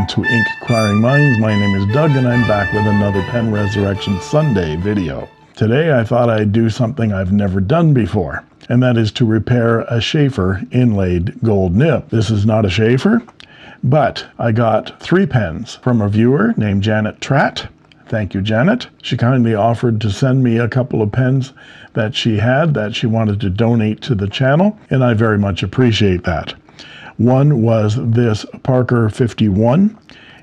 to Inkquiring Minds. My name is Doug and I'm back with another Pen Resurrection Sunday video. Today I thought I'd do something I've never done before, and that is to repair a Sheaffer Inlaid Gold Nib. This is not a Sheaffer, but I got 3 pens from a viewer named Janet Tratt. Thank you, Janet. She kindly offered to send me a couple of pens that she had that she wanted to donate to the channel, and I very much appreciate that. One was this Parker 51.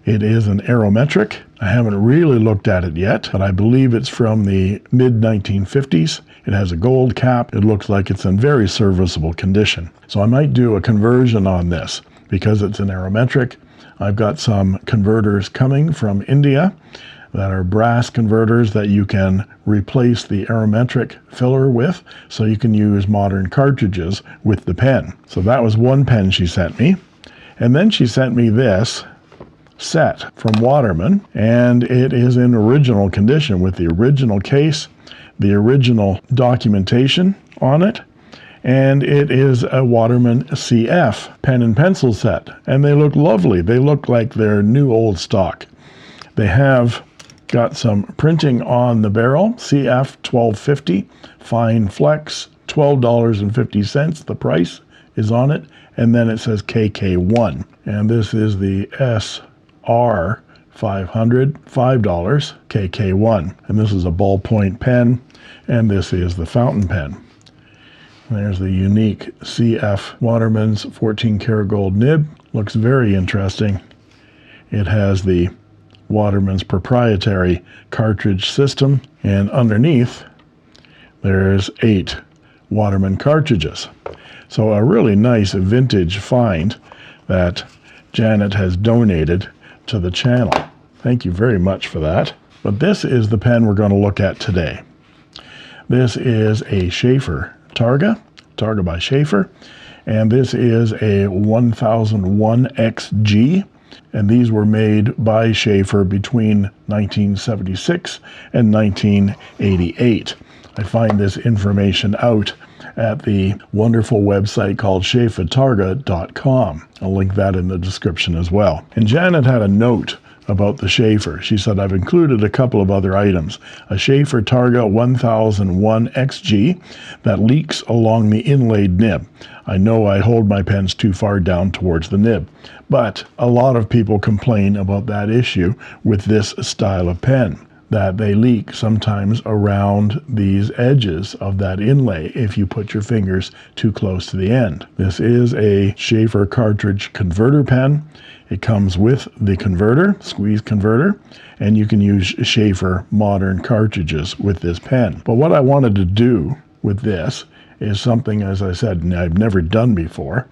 It is an aerometric. I haven't really looked at it yet, but I believe it's from the mid-1950s. It has a gold cap. It looks like it's in very serviceable condition. So I might do a conversion on this because it's an aerometric. I've got some converters coming from India that are brass converters that you can replace the aerometric filler with, so you can use modern cartridges with the pen. So that was one pen she sent me. And then she sent me this set from Waterman, and it is in original condition with the original case, the original documentation on it, and it is a Waterman CF pen and pencil set. And they look lovely. They look like they're new old stock. They have got some printing on the barrel, CF 1250, fine flex, $12.50, the price is on it, and then it says KK1. And this is the SR 500, $5, KK1. And this is a ballpoint pen, and this is the fountain pen. There's the unique CF Waterman's 14 karat gold nib. Looks very interesting. It has the Waterman's proprietary cartridge system, and underneath there's 8 Waterman cartridges. So a really nice vintage find that Janet has donated to the channel. Thank you very much for that. But this is the pen we're going to look at today. This is a Sheaffer Targa by Sheaffer, and this is a 1001xg. And these were made by Sheaffer between 1976 and 1988. I find this information out at the wonderful website called SheafferTarga.com. I'll link that in the description as well. And Janet had a note about the Sheaffer. She said, I've included a couple of other items. A Sheaffer Targa 1001xg that leaks along the inlaid nib. I know I hold my pens too far down towards the nib, but a lot of people complain about that issue with this style of pen, that they leak sometimes around these edges of that inlay if you put your fingers too close to the end. This is a Sheaffer cartridge converter pen. It comes with the converter, squeeze converter, and you can use Sheaffer modern cartridges with this pen. But what I wanted to do with this is something, as I said, I've never done before,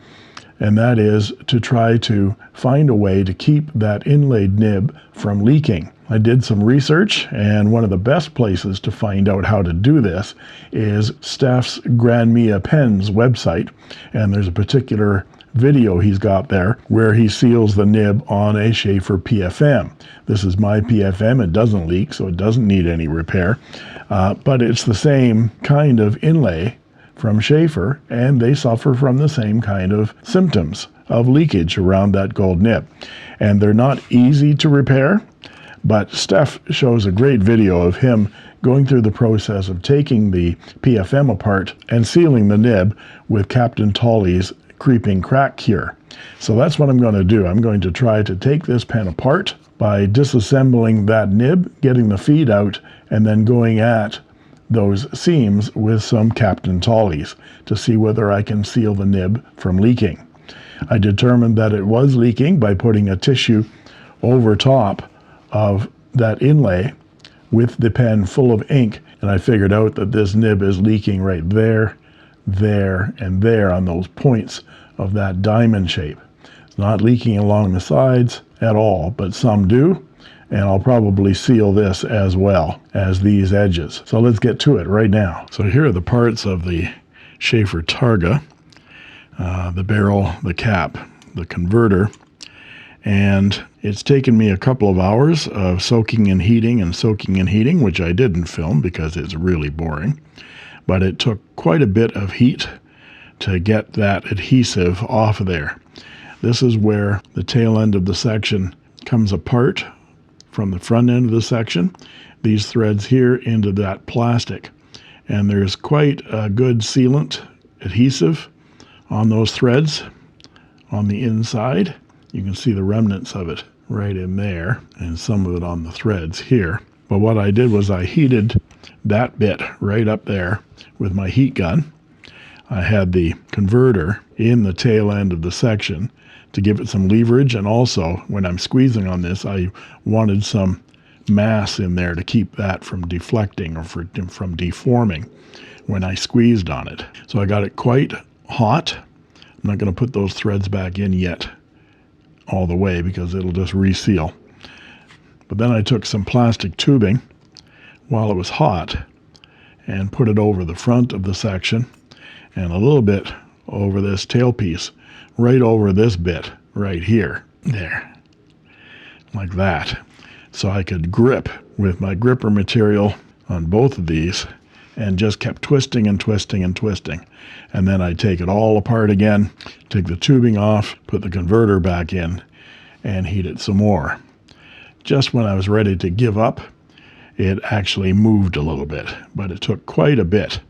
and that is to try to find a way to keep that inlaid nib from leaking. I did some research, and one of the best places to find out how to do this is Steph's Grand Mia Pens website, and there's a particular video he's got there where he seals the nib on a Sheaffer PFM. This is my PFM. It doesn't leak, so it doesn't need any repair, but it's the same kind of inlay from Sheaffer, and they suffer from the same kind of symptoms of leakage around that gold nib. And they're not easy to repair, but Steph shows a great video of him going through the process of taking the PFM apart and sealing the nib with Captain Tolley's creeping crack cure. So that's what I'm going to do. I'm going to try to take this pen apart by disassembling that nib, getting the feed out, and then going at those seams with some Captain Tolley's to see whether I can seal the nib from leaking. I determined that it was leaking by putting a tissue over top of that inlay with the pen full of ink, and I figured out that this nib is leaking right there, there, and there on those points of that diamond shape. It's not leaking along the sides at all, but some do, and I'll probably seal this as well as these edges. So let's get to it right now. So here are the parts of the Sheaffer Targa, the barrel, the cap, the converter, and it's taken me a couple of hours of soaking and heating, which I didn't film because it's really boring, but it took quite a bit of heat to get that adhesive off of there. This is where the tail end of the section comes apart from the front end of the section, these threads here into that plastic. And there's quite a good sealant adhesive on those threads on the inside. You can see the remnants of it right in there and some of it on the threads here. But what I did was I heated that bit right up there with my heat gun. I had the converter in the tail end of the section to give it some leverage, and also when I'm squeezing on this, I wanted some mass in there to keep that from deflecting or from deforming when I squeezed on it. So I got it quite hot. I'm not going to put those threads back in yet all the way because it'll just reseal. But then I took some plastic tubing while it was hot and put it over the front of the section and a little bit over this tailpiece, right over this bit right here, there, like that. So I could grip with my gripper material on both of these and just kept twisting and twisting and twisting. And then I'd take it all apart again, take the tubing off, put the converter back in, and heat it some more. Just when I was ready to give up, it actually moved a little bit, but it took quite a bit.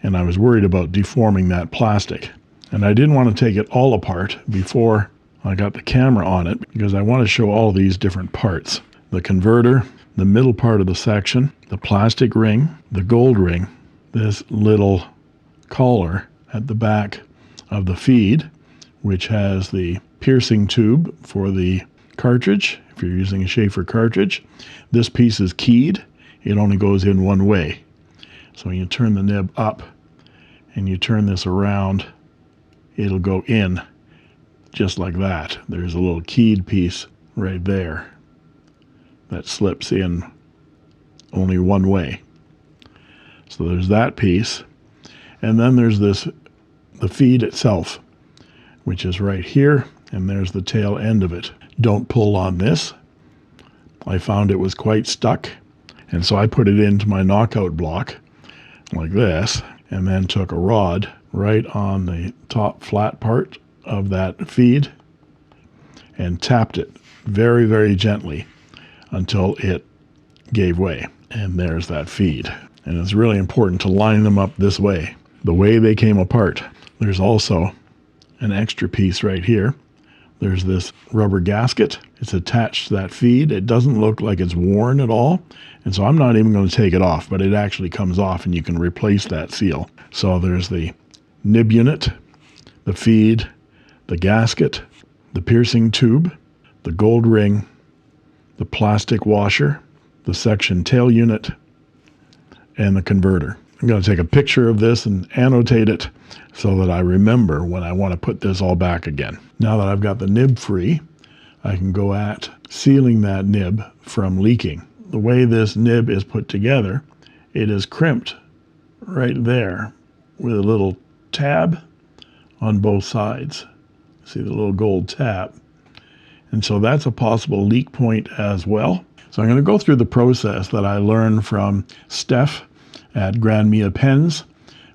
And I was worried about deforming that plastic. And I didn't want to take it all apart before I got the camera on it because I want to show all these different parts. The converter, the middle part of the section, the plastic ring, the gold ring, this little collar at the back of the feed, which has the piercing tube for the cartridge, if you're using a Sheaffer cartridge. This piece is keyed. It only goes in one way. So when you turn the nib up and you turn this around, it'll go in just like that. There's a little keyed piece right there that slips in only one way. So there's that piece. And then there's the feed itself, which is right here, and there's the tail end of it. Don't pull on this. I found it was quite stuck, and so I put it into my knockout block like this, and then took a rod right on the top flat part of that feed and tapped it very, very gently until it gave way. And there's that feed. And it's really important to line them up this way, the way they came apart. There's also an extra piece right here. There's this rubber gasket. It's attached to that feed. It doesn't look like it's worn at all. And so I'm not even going to take it off, but it actually comes off and you can replace that seal. So there's the nib unit, the feed, the gasket, the piercing tube, the gold ring, the plastic washer, the section tail unit, and the converter. I'm going to take a picture of this and annotate it so that I remember when I want to put this all back again. Now that I've got the nib free, I can go at sealing that nib from leaking. The way this nib is put together, it is crimped right there with a little tab on both sides. See the little gold tab? And so that's a possible leak point as well. So I'm going to go through the process that I learned from Steph at Grand Mia Pens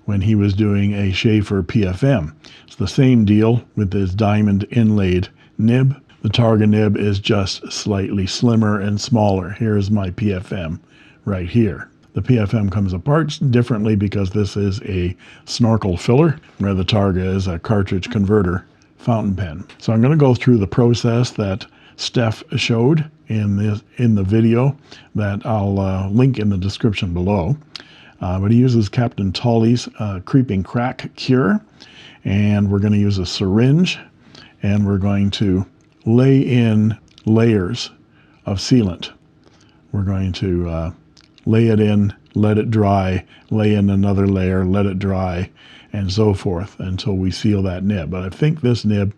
when he was doing a Sheaffer PFM. It's the same deal with this diamond inlaid nib. The Targa nib is just slightly slimmer and smaller. Here's my PFM right here. The PFM comes apart differently because this is a snorkel filler, where the Targa is a cartridge converter fountain pen. So I'm going to go through the process that Steph showed in the video that I'll link in the description below. But he uses Captain Tolley's creeping crack cure, and we're going to use a syringe, and we're going to lay in layers of sealant. We're going to lay it in, let it dry, lay in another layer, let it dry, and so forth until we seal that nib. But I think this nib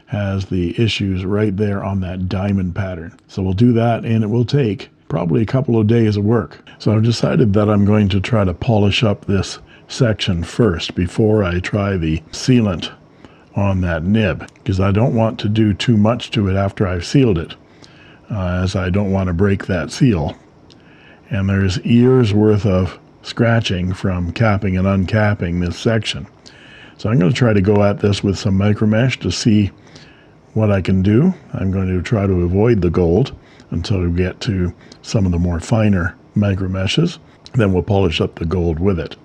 has the issues right there on that diamond pattern. So we'll do that, and it will take probably a couple of days of work. So I've decided that I'm going to try to polish up this section first before I try the sealant on that nib, because I don't want to do too much to it after I've sealed it, as I don't want to break that seal. And there's years worth of scratching from capping and uncapping this section. So I'm going to try to go at this with some micro mesh to see what I can do, I'm going to try to avoid the gold until we get to some of the more finer micro meshes. Then we'll polish up the gold with it.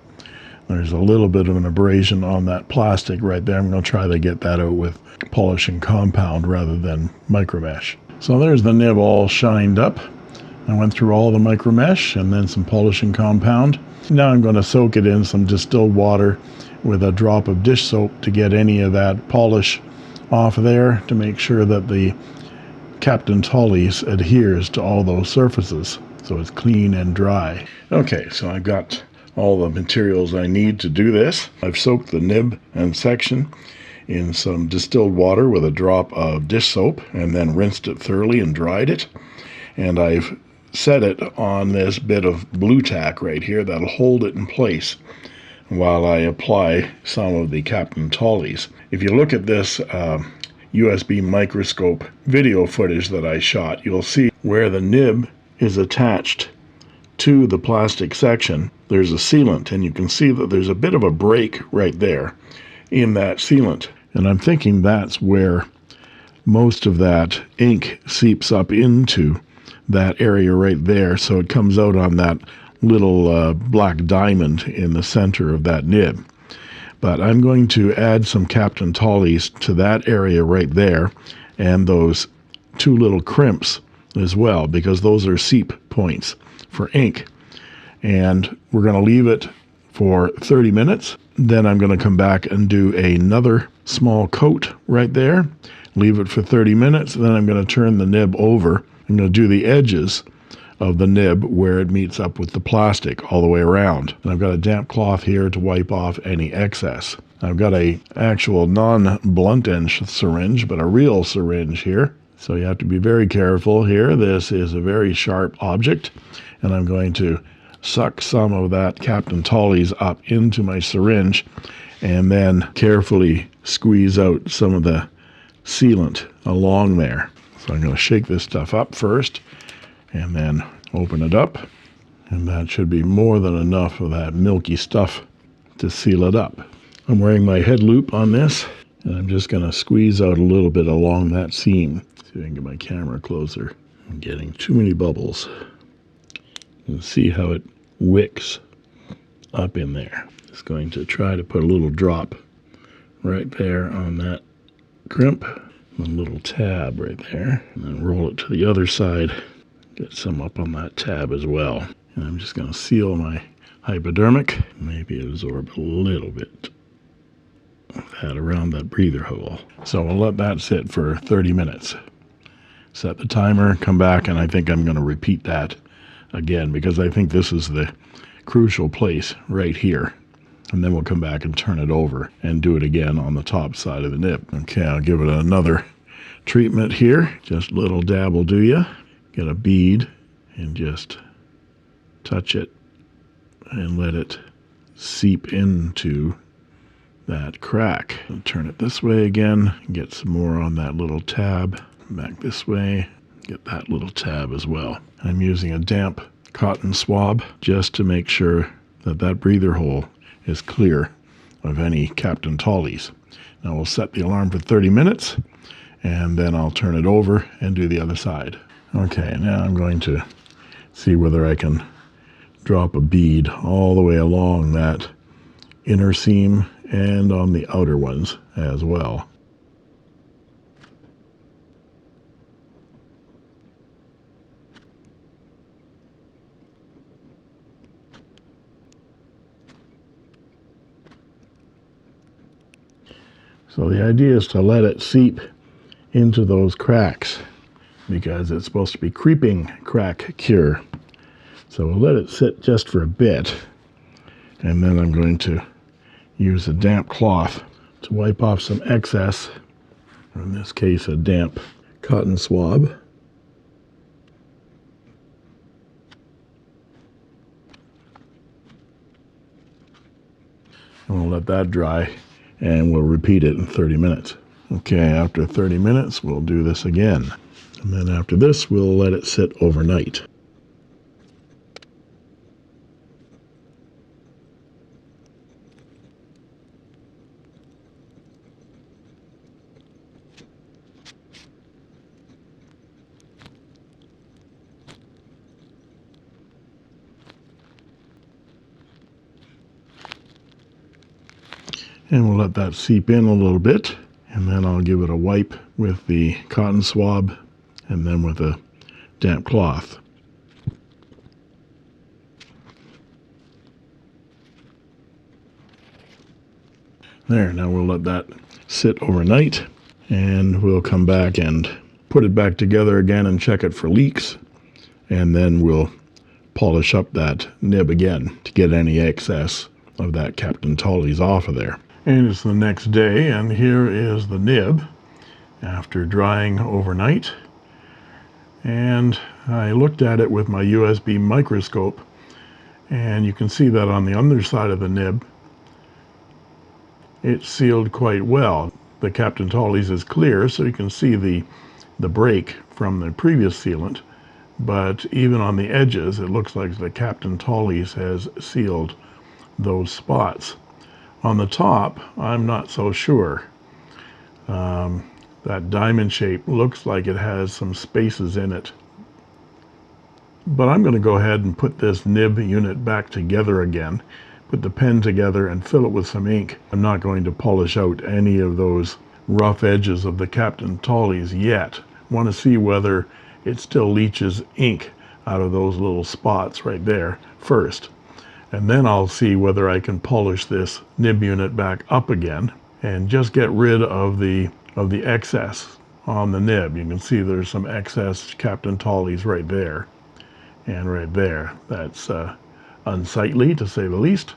There's a little bit of an abrasion on that plastic right there. I'm going to try to get that out with polishing compound rather than micro mesh. So there's the nib all shined up. I went through all the micro mesh and then some polishing compound. Now I'm going to soak it in some distilled water with a drop of dish soap to get any of that polish off there, to make sure that the Captain Tolley's adheres to all those surfaces so it's clean and dry. Okay, so I've got all the materials I need to do this. I've soaked the nib and section in some distilled water with a drop of dish soap and then rinsed it thoroughly and dried it. And I've set it on this bit of blue tack right here that'll hold it in place while I apply some of the Captain Tolley's. If you look at this USB microscope video footage that I shot, you'll see where the nib is attached to the plastic section, there's a sealant, and you can see that there's a bit of a break right there in that sealant. And I'm thinking that's where most of that ink seeps up into that area right there, so it comes out on that little black diamond in the center of that nib. But I'm going to add some Captain Tolley's to that area right there, and those two little crimps as well, because those are seep points for ink. And we're going to leave it for 30 minutes. Then I'm going to come back and do another small coat right there, leave it for 30 minutes. Then I'm going to turn the nib over. I'm going to do the edges of the nib where it meets up with the plastic all the way around. And I've got a damp cloth here to wipe off any excess. I've got a actual non-blunt end syringe, but a real syringe here. So you have to be very careful here. This is a very sharp object, and I'm going to suck some of that Captain Tolley's up into my syringe and then carefully squeeze out some of the sealant along there. So I'm going to shake this stuff up first and then open it up, and that should be more than enough of that milky stuff to seal it up. I'm wearing my head loop on this, and I'm just going to squeeze out a little bit along that seam. See if I can get my camera closer. I'm getting too many bubbles. You can see how it wicks up in there. Just going to try to put a little drop right there on that crimp, a little tab right there, and then roll it to the other side. Get some up on that tab as well. And I'm just going to seal my hypodermic. Maybe absorb a little bit of that around that breather hole. So we'll let that sit for 30 minutes. Set the timer, come back, and I think I'm going to repeat that again, because I think this is the crucial place right here. And then we'll come back and turn it over and do it again on the top side of the nib. Okay, I'll give it another treatment here. Just a little dab will do ya. Get a bead and just touch it and let it seep into that crack. And turn it this way again, get some more on that little tab. Back this way, get that little tab as well. I'm using a damp cotton swab just to make sure that that breather hole is clear of any Captain Tolley's. Now we'll set the alarm for 30 minutes, and then I'll turn it over and do the other side. Okay, now I'm going to see whether I can drop a bead all the way along that inner seam and on the outer ones as well. So the idea is to let it seep into those cracks, because it's supposed to be creeping crack cure. So we'll let it sit just for a bit, and then I'm going to use a damp cloth to wipe off some excess, in this case a damp cotton swab. And we'll let that dry, and we'll repeat it in 30 minutes. Okay, after 30 minutes, we'll do this again. And then after this, we'll let it sit overnight. And we'll let that seep in a little bit, and then I'll give it a wipe with the cotton swab and then with a damp cloth. There, now we'll let that sit overnight, and we'll come back and put it back together again and check it for leaks, and then we'll polish up that nib again to get any excess of that Captain Tolley's off of there. And it's the next day, and here is the nib after drying overnight. And I looked at it with my USB microscope, and you can see that on the underside of the nib it's sealed quite well. The Captain Tolley's is clear, so you can see the break from the previous sealant, but even on the edges it looks like the Captain Tolley's has sealed those spots. On the top, I'm not so sure. That diamond shape looks like it has some spaces in it. But I'm going to go ahead and put this nib unit back together again, put the pen together and fill it with some ink. I'm not going to polish out any of those rough edges of the Captain Tolley's yet. I want to see whether it still leaches ink out of those little spots right there first. And then I'll see whether I can polish this nib unit back up again and just get rid of the excess on the nib. You can see there's some excess Captain Tolley's right there and right there. That's unsightly to say the least,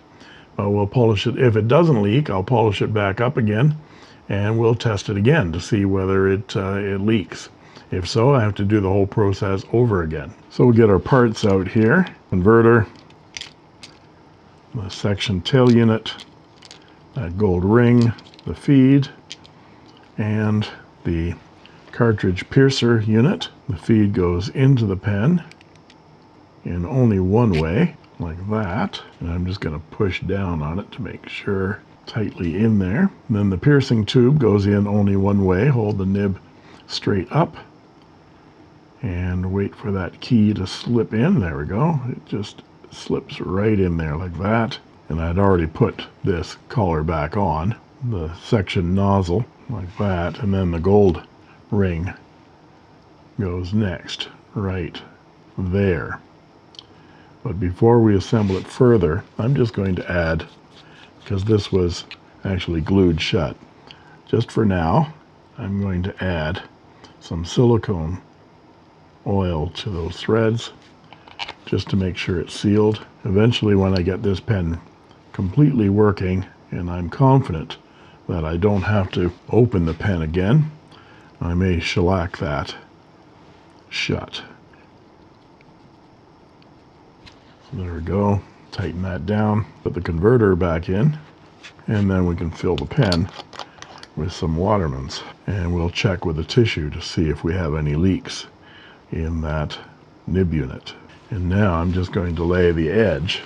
but we'll polish it. If it doesn't leak, I'll polish it back up again, and we'll test it again to see whether it leaks. If so, I have to do the whole process over again. So we'll get our parts out here: converter, the section tail unit, that gold ring, the feed, and the cartridge piercer unit. The feed goes into the pen in only one way, like that, and I'm just going to push down on it to make sure tightly in there. And then the piercing tube goes in only one way. Hold the nib straight up and wait for that key to slip in. There we go. It just slips right in there like that. And I'd already put this collar back on, the section nozzle like that, and then the gold ring goes next right there. But before we assemble it further, I'm just going to add, because this was actually glued shut, just for now, I'm going to add some silicone oil to those threads just to make sure it's sealed. Eventually, when I get this pen completely working and I'm confident that I don't have to open the pen again, I may shellac that shut. There we go. Tighten that down, put the converter back in, and then we can fill the pen with some Waterman's. And we'll check with the tissue to see if we have any leaks in that nib unit. And now I'm just going to lay the edge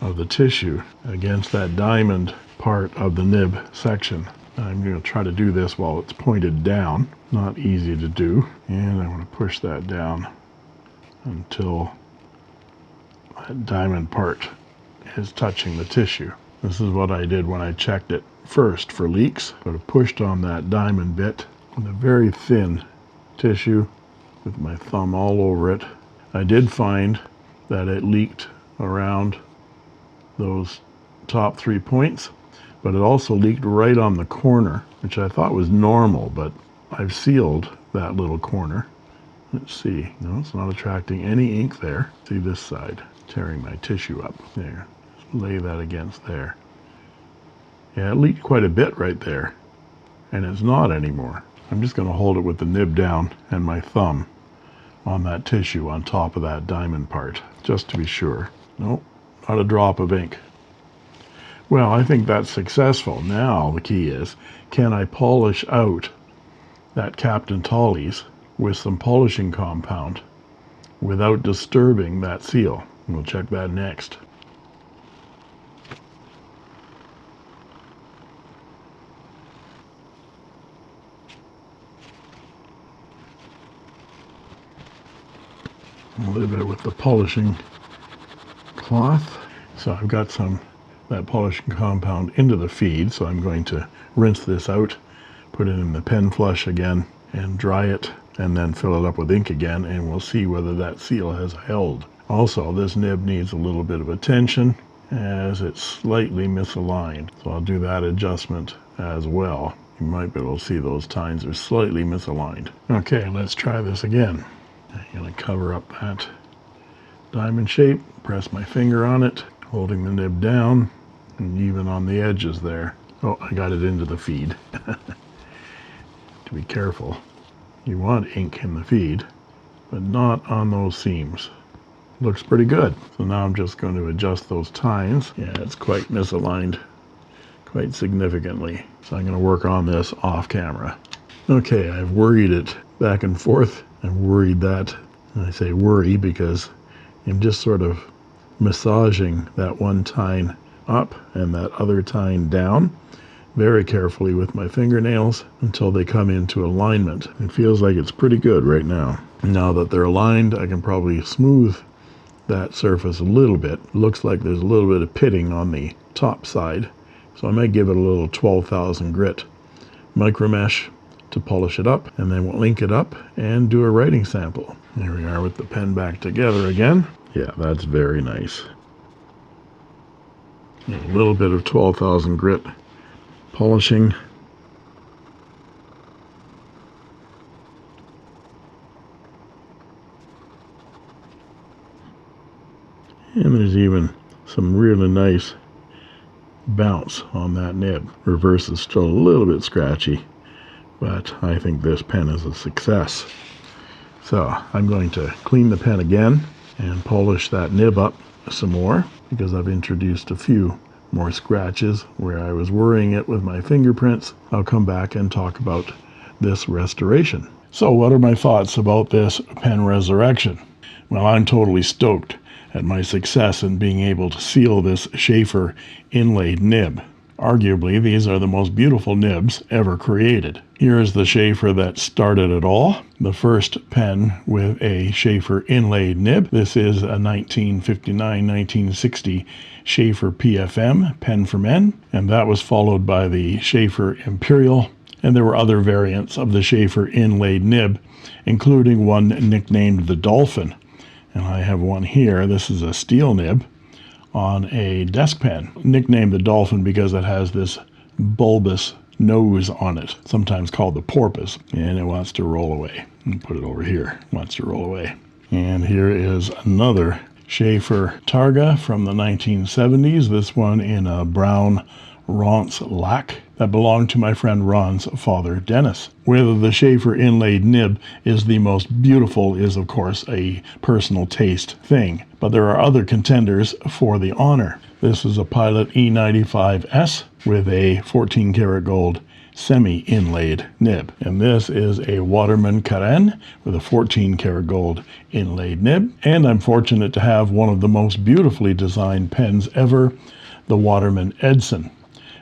of the tissue against that diamond part of the nib section. I'm going to try to do this while it's pointed down. Not easy to do. And I'm going to push that down until that diamond part is touching the tissue. This is what I did when I checked it first for leaks. Sort of pushed on that diamond bit with a very thin tissue with my thumb all over it. I did find that it leaked around those top 3 points, but it also leaked right on the corner, which I thought was normal, but I've sealed that little corner. Let's see. No, it's not attracting any ink there. See this side, tearing my tissue up. There. Just lay that against there. Yeah, it leaked quite a bit right there, and it's not anymore. I'm just going to hold it with the nib down and my thumb on that tissue on top of that diamond part, just to be sure. Nope, not a drop of ink. Well, I think that's successful. Now the key is, can I polish out that Captain Tolley's with some polishing compound without disturbing that seal? We'll check that next. A little bit with the polishing cloth. So I've got some that polishing compound into the feed, so I'm going to rinse this out, put it in the pen flush again, and dry it, and then fill it up with ink again, and we'll see whether that seal has held. Also, this nib needs a little bit of attention as it's slightly misaligned, so I'll do that adjustment as well. You might be able to see those tines are slightly misaligned. Okay, let's try this again. I'm going to cover up that diamond shape, press my finger on it, holding the nib down, and even on the edges there. Oh, I got it into the feed. To be careful. You want ink in the feed, but not on those seams. Looks pretty good. So now I'm just going to adjust those tines. Yeah, it's quite misaligned, quite significantly. So I'm going to work on this off camera. Okay, I've worried it back and forth. I've worried that, and I say worry because I'm just sort of massaging that one tine up and that other tine down very carefully with my fingernails until they come into alignment. It feels like it's pretty good right now. Now that they're aligned, I can probably smooth that surface a little bit. Looks like there's a little bit of pitting on the top side, so I might give it a little 12,000 grit micro mesh to polish it up, and then we'll ink it up and do a writing sample. There we are with the pen back together again. Yeah, that's very nice. A little bit of 12,000 grit polishing. And there's even some really nice bounce on that nib. Reverse is still a little bit scratchy, but I think this pen is a success. So I'm going to clean the pen again and polish that nib up some more, because I've introduced a few more scratches where I was worrying it with my fingerprints. I'll come back and talk about this restoration. So what are my thoughts about this pen resurrection? Well, I'm totally stoked at my success in being able to seal this Sheaffer Inlaid Nib. Arguably, these are the most beautiful nibs ever created. Here is the Sheaffer that started it all, the first pen with a Sheaffer Inlaid Nib. This is a 1959-1960 Sheaffer PFM, pen for men, and that was followed by the Sheaffer Imperial, and there were other variants of the Sheaffer Inlaid Nib, including one nicknamed the Dolphin. And I have one here. This is a steel nib on a desk pen, nicknamed the Dolphin because it has this bulbous nose on it, sometimes called the porpoise, and it wants to roll away. And put it over here, wants to roll away. And here is another Sheaffer Targa from the 1970s, this one in a brown Ronce lac that belonged to my friend Ron's father, Dennis. Whether the Sheaffer Inlaid Nib is the most beautiful is, of course, a personal taste thing, but there are other contenders for the honor. This is a Pilot E95S with a 14 karat gold semi-inlaid nib, and this is a Waterman Carène with a 14 karat gold inlaid nib, and I'm fortunate to have one of the most beautifully designed pens ever, the Waterman Edson.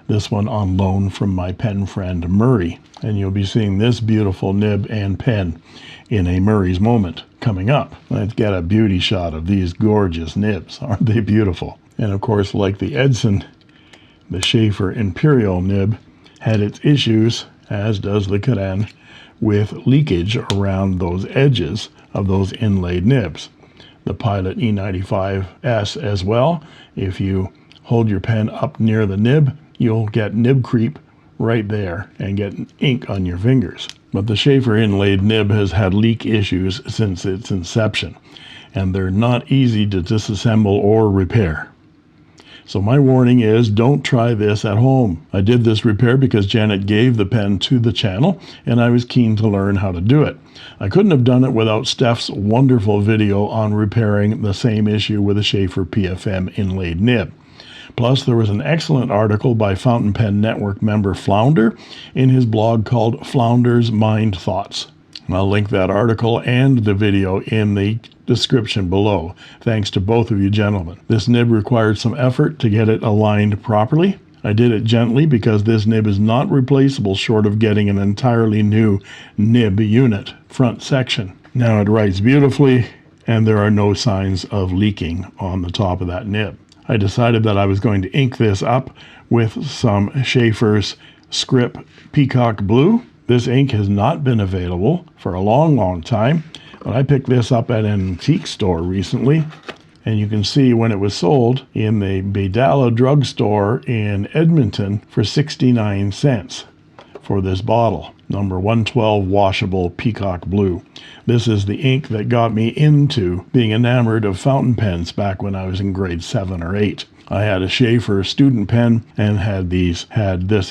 This one on loan from my pen friend Murray, and you'll be seeing this beautiful nib and pen in a Murray's Moment coming up. Let's get a beauty shot of these gorgeous nibs. Aren't they beautiful? And of course, like the Edson, the Sheaffer Imperial nib had its issues, as does the Carène, with leakage around those edges of those inlaid nibs. The Pilot E95S as well. If you hold your pen up near the nib, you'll get nib creep right there and get ink on your fingers. But the Sheaffer Inlaid Nib has had leak issues since its inception, and they're not easy to disassemble or repair. So my warning is, don't try this at home. I did this repair because Janet gave the pen to the channel, and I was keen to learn how to do it. I couldn't have done it without Steph's wonderful video on repairing the same issue with a Sheaffer PFM Inlaid Nib. Plus, there was an excellent article by Fountain Pen Network member Flounder in his blog called Flounder's Mind Thoughts. I'll link that article and the video in the description below. Thanks to both of you gentlemen. This nib required some effort to get it aligned properly. I did it gently because this nib is not replaceable short of getting an entirely new nib unit front section. Now it writes beautifully, and there are no signs of leaking on the top of that nib. I decided that I was going to ink this up with some Sheaffer's Skrip Peacock Blue. This ink has not been available for a long time, but I picked this up at an antique store recently, and you can see when it was sold in the Bedala drugstore in Edmonton for 69 cents for this bottle. Number 112 washable Peacock Blue. This is the ink that got me into being enamored of fountain pens back when I was in grade 7 or 8. I had a Sheaffer student pen and had this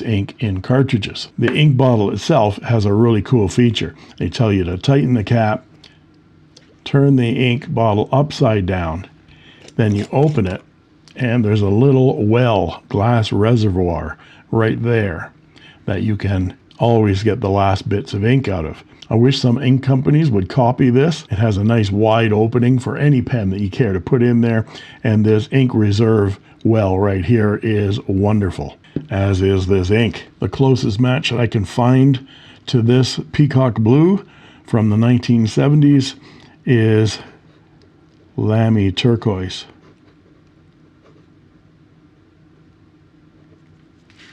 ink in cartridges. The ink bottle itself has a really cool feature. They tell you to tighten the cap, turn the ink bottle upside down, then you open it, and there's a little glass reservoir right there that you can always get the last bits of ink out of. I wish some ink companies would copy this. It has a nice wide opening for any pen that you care to put in there, and this ink reserve well right here is wonderful, as is this ink. The closest match that I can find to this Peacock Blue from the 1970s is Lamy Turquoise.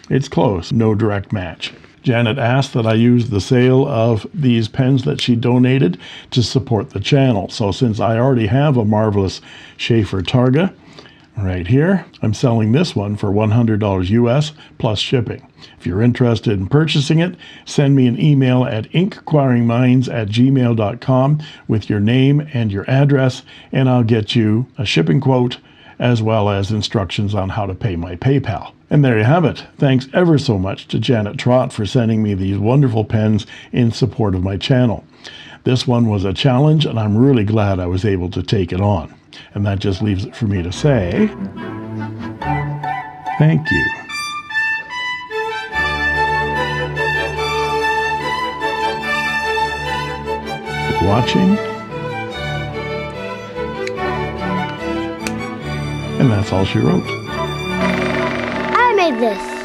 It's close, no direct match. Janet asked that I use the sale of these pens that she donated to support the channel. So since I already have a marvelous Sheaffer Targa right here, I'm selling this one for $100 US plus shipping. If you're interested in purchasing it, send me an email at inkquiringminds@gmail.com with your name and your address, and I'll get you a shipping quote as well as instructions on how to pay my PayPal. And there you have it. Thanks ever so much to Janet Tratt for sending me these wonderful pens in support of my channel. This one was a challenge, and I'm really glad I was able to take it on. And that just leaves it for me to say, thank you. For watching. And that's all she wrote. I made this.